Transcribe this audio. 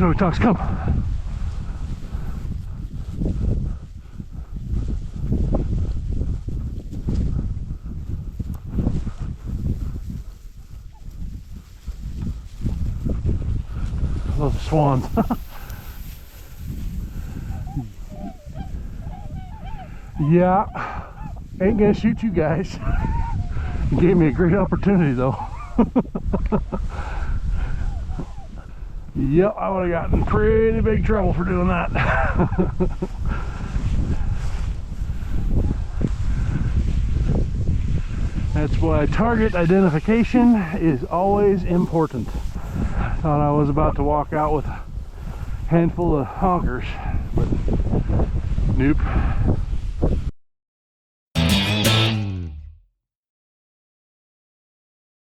Dakota talks, come. Love the swans. Yeah, ain't gonna shoot you guys. You gave me a great opportunity though. Yep, I would have gotten pretty big trouble for doing that. That's why target identification is always important. Thought I was about to walk out with a handful of honkers, but nope.